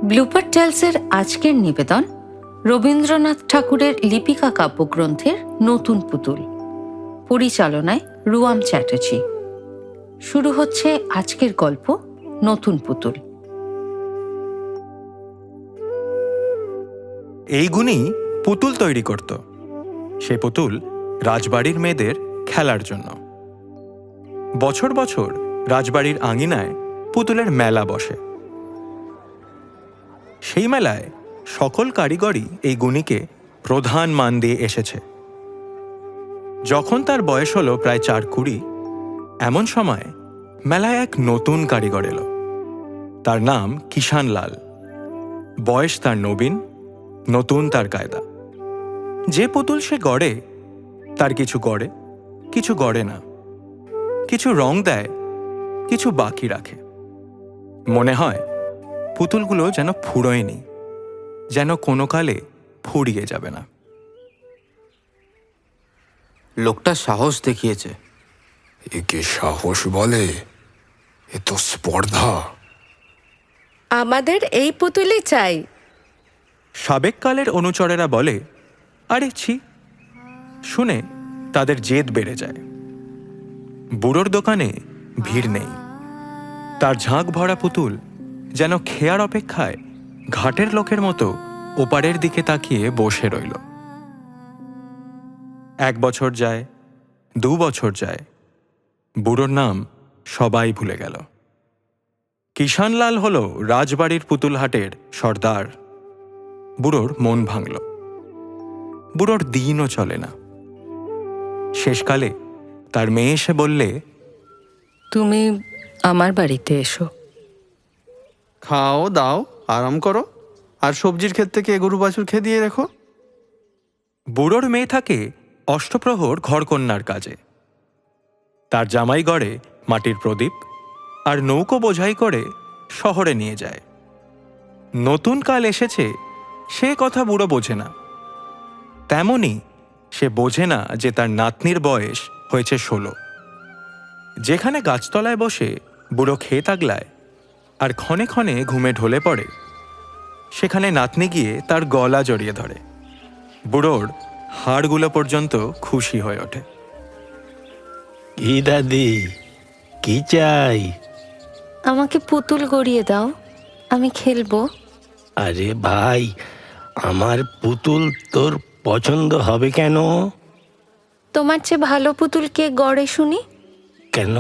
ব্লুপার টেলসের আজকের নিবেদন রবীন্দ্রনাথ ঠাকুরের লিপিকা কাব্যগ্রন্থের নতুন পুতুল, পরিচালনায় রুয়াম চ্যাটার্জি। শুরু হচ্ছে আজকের গল্প নতুন পুতুল। এই গুণী পুতুল তৈরি করত। সে পুতুল রাজবাড়ির মেয়েদের খেলার জন্য। বছর বছর রাজবাড়ির আঙিনায় পুতুলের মেলা বসে। সেই মেলায় সকল কারিগরই এই গুণীকে প্রধান মান দিয়ে এসেছে। যখন তার বয়স হলো প্রায় 4-20, এমন সময় মেলায় এক নতুন কারিগর এলো। তার নাম কিষানলাল। বয়স তার নবীন, নতুন তার কায়দা। যে পুতুল সে গড়ে, তার কিছু গড়ে, কিছু গড়ে না, কিছু রং দেয়, কিছু বাকি রাখে। মনে হয় পুতুলগুলো যেন ফুরোয়নি, যেন কোনো কালে ফুরিয়ে যাবে না। লোকটা সাহস দেখিয়েছে। একে সাহস বলে? এ তো স্পর্ধা। আমাদের এই পুতুলই চাই। সাবেককালের অনুচরেরা বলে, আরে ছি। শুনে তাদের জেদ বেড়ে যায়। বুড়োর দোকানে ভিড় নেই। তার ঝাঁক ভরা পুতুল যেন খেয়ার অপেক্ষায় ঘাটের লোকের মতো ওপারের দিকে তাকিয়ে বসে রইল। 1 বছর যায়, 2 বছর যায়, বুড়োর নাম সবাই ভুলে গেল। কিষানলাল হল রাজবাড়ির পুতুলহাটের সর্দার। বুড়োর মন ভাঙল। বুড়োর দিনও চলে না। শেষকালে তার মেয়ে এসে বললে, তুমি আমার বাড়িতে এসো। খাও দাও, আরাম করো, আর সবজির ক্ষেত থেকে গরু বাছুর খেয়ে দিয়ে রেখো। বুড়োর মেয়ে থাকে অষ্টপ্রহর ঘরকন্যার কাজে। তার জামাই গড়ে মাটির প্রদীপ আর নৌকো বোঝাই করে শহরে নিয়ে যায়। নতুন কাল এসেছে, সে কথা বুড়ো বোঝে না। তেমনি সে বোঝে না যে তার নাতনির বয়স হয়েছে 16। যেখানে গাছতলায় বসে বুড়ো খেয়ে তাগলায় আর ক্ষণে ক্ষণে ঘুমে ঢলে পড়ে, সেখানে নাতনি গিয়ে তার গলা জড়িয়ে ধরে। বুড়োর হাড়গুলো পর্যন্ত খুশি হয়ে ওঠে। কি দাদি, কি চাই? আমাকে পুতুল গড়িয়ে দাও, আমি খেলবো। আরে ভাই, আমার পুতুল তোর পছন্দ হবে কেন? তোমার চেয়ে ভালো পুতুল কে গড়ে শুনি? কেন?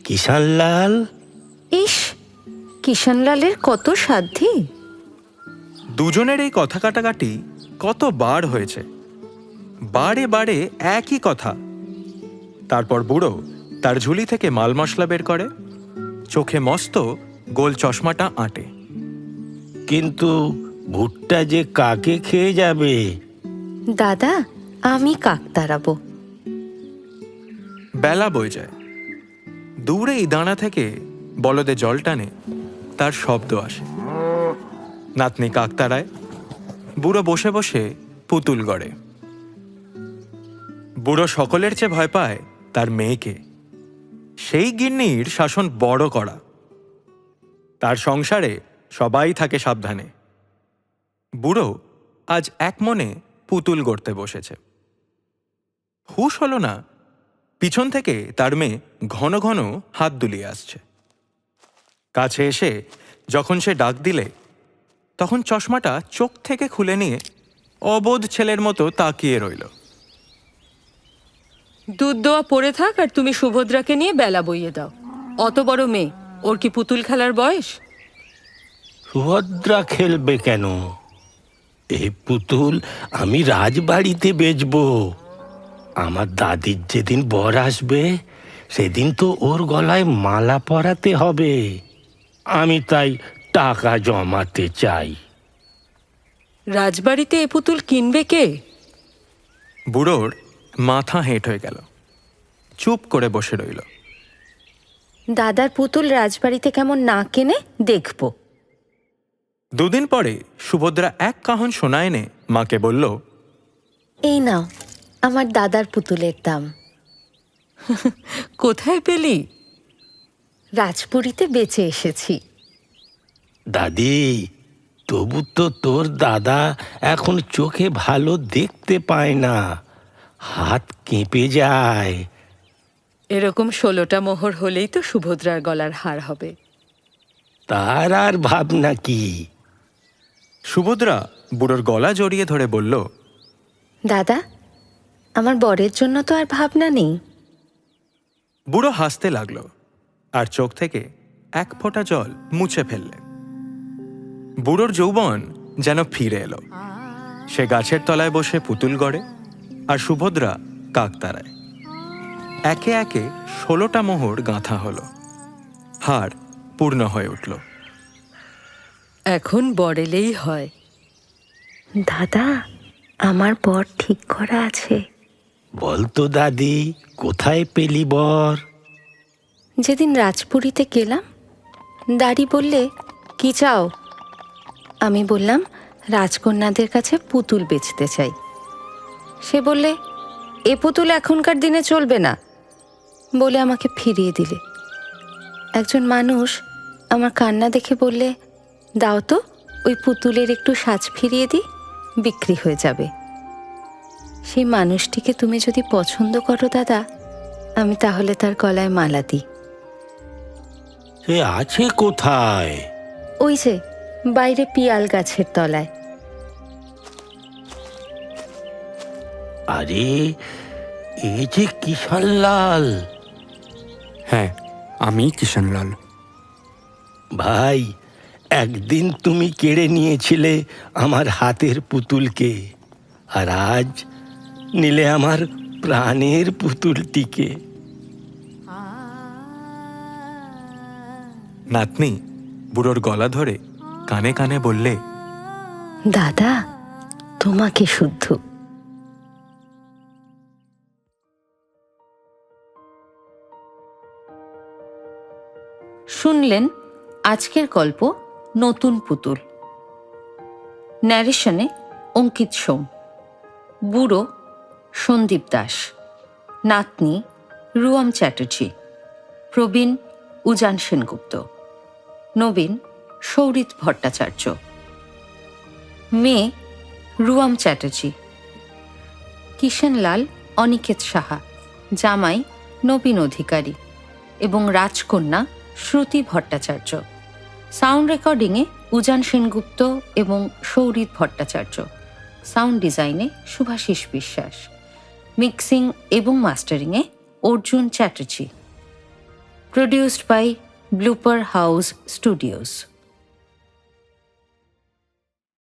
কিষানলাল? ইস, কিষানলালের কত সাধ্যি। দুজনের এই কথা কাটাকাটি কতবার হয়েছে। বারে বারে একই কথা। তারপর বুড়ো তার ঝুলি থেকে মাল মশলা বের করে, চোখে মস্ত গোল চশমাটা আঁটে। কিন্তু ভুট্টা যে কাকে খেয়ে যাবে? দাদা, আমি কাক তাড়াবো। বেলা বয়ে যায়। দূরেই দাঁড়া থেকে বলদে জল টানে, তার শব্দ আসে। নাতনি কাক তাড়ায়, বুড়ো বসে বসে পুতুল গড়ে। বুড়ো সকলের চেয়ে ভয় পায় তার মেয়েকে। সেই গিন্নির শাসন বড় কড়া। তার সংসারে সবাই থাকে সাবধানে। বুড়ো আজ এক মনে পুতুল গড়তে বসেছে। হুঁশ হলো না, পিছন থেকে তার মেয়ে ঘন ঘন হাত দুলিয়ে আসছে। কাছে এসে যখন সে ডাক দিলে, তখন চশমাটা চোখ থেকে খুলে নিয়ে অবোধ ছেলের মতো তাকিয়ে রইল। দুধ দোয়া পড়ে থাক, আর তুমি সুভদ্রাকে নিয়ে বেলা বইয়ে দাও। অত বড় মেয়ে, ওর কি পুতুল খেলার বয়স? সুভদ্রা খেলবে কেন? এই পুতুল আমি রাজবাড়িতে বেচবো। আমার দাদির যেদিন বর আসবে, সেদিন তো ওর গলায় মালা পরাতে হবে। আমি তাই টাকা জমাতে চাই। রাজবাড়িতে এ পুতুল কিনবে কে? বুড়োর মাথা হেঁট হয়ে গেল। চুপ করে বসে রইল। দাদার পুতুল রাজবাড়িতে কেমন না কেনে দেখব। 2 দিন পরে সুভদ্রা এক কাহন সোনা এনে মাকে বলল, এই নাও আমার দাদার পুতুলের দাম। কোথায় পেলি? রাজপুরীতে বেচে এসেছি। দাদি, তবু তো তোর দাদা এখন চোখে ভালো দেখতে পায় না, হাত কেঁপে যায়। এরকম 16টা মোহর হলেই তো সুভদ্রার গলার হার হবে। তার আর ভাবনা কি? সুভদ্রা বুড়োর গলা জড়িয়ে ধরে বলল, দাদা, আমার বরের জন্য তো আর ভাবনা নেই। বুড়ো হাসতে লাগলো আর চোখ থেকে এক ফোঁটা জল মুছে ফেললেন। বুড়োর যৌবন যেন ফিরে এলো। সে গাছের তলায় বসে পুতুল গড়ে আর সুভদ্রা কাকতারায়। একে একে 16টা মোহর গাঁথা হলো। হার পূর্ণ হয়ে উঠল। এখন বড়েলেই হয়। দাদা, আমার বর ঠিক করা আছে। বলতো দাদি, কোথায় পেলি বর? যেদিন রাজপুরীতে গেলাম, দাড়ি বললে, কি চাও? আমি বললাম, রাজকন্যাদের কাছে পুতুল বেচতে চাই। সে বললে, এ পুতুল এখনকার দিনে চলবে না, বলে আমাকে ফিরিয়ে দিলে। একজন মানুষ আমার কান্না দেখে বললে, দাও তো, ওই পুতুলের একটু সাজ ফিরিয়ে দিই, বিক্রি হয়ে যাবে। সেই মানুষটিকে তুমি যদি পছন্দ করো দাদা, আমি তাহলে তার গলায় মালা দিই। সে আছে কোথায়? ওই যে বাইরে পিয়াল গাছের তলায়। আরে, এ যে কিষানলাল। হ্যাঁ, আমি কিষানলাল। ভাই, একদিন তুমি কেড়ে নিয়েছিলে আমার হাতের পুতুলকে, আর আজ নিলে আমার প্রাণের পুতুলটিকে। নাতনি বুড়োর গলা ধরে কানে কানে বললে, দাদা, তোমাকে শুদ্ধ। শুনলেন আজকের গল্প নতুন পুতুল। ন্যারেশনে অঙ্কিত সোম, বুড়ো সন্দীপ দাস, নাতনি রুয়াম চ্যাটার্জি, প্রবীণ উজান সেনগুপ্ত, নবীন সৌরিত ভট্টাচার্য, মেয়ে রুয়াম চ্যাটার্জি, কিষানলাল অনিকেত সাহা, জামাই নবীন অধিকারী এবং রাজকন্যা শ্রুতি ভট্টাচার্য। সাউন্ড রেকর্ডিংয়ে উজান সেনগুপ্ত এবং সৌরিত ভট্টাচার্য, সাউন্ড ডিজাইনে শুভাশিস বিশ্বাস, মিক্সিং এবং মাস্টারিংয়ে Arjun Chatterjee. Produced by Blooper House studios.